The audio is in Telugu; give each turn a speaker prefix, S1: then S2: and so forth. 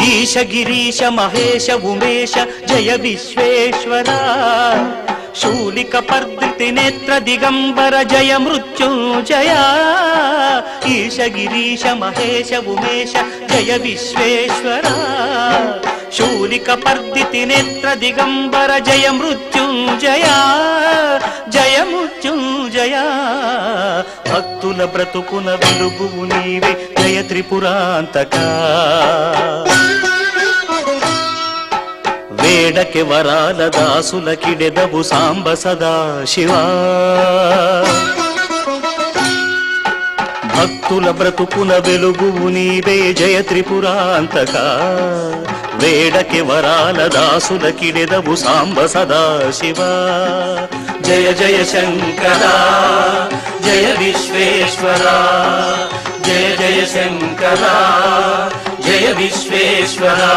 S1: ఈశ గిరీశ మహేశ ఉమేశ జయ విశ్వేశ్వరా శూలిక పర్దితి నేత్ర దిగంబర జయ మృత్యుంజయ ఈశ గిరీశ మహేశ ఉమేశ జయ విశ్వేశ్వరా శూలిక పర్దితి నేత్ర దిగంబర జయ మృత్యుంజయ జయ మృత్యుంజయ భక్తుల బ్రతుకున వెలుగువు నీవే జయ త్రిపురాంతకా వేడకి వరాల దాసుల కిడెదవు సాంబ సదా శివా భక్తుల బ్రతుకున వెలుగువు నీవే జయ త్రిపురాంతకా వేడకి వరాల దాసుల కిడెదవు సాంబ సదా శివా జయ జయ శంకరా జయ విశ్వేశ్వరా జయ జయ శంకరా జయ విశ్వేశ్వరా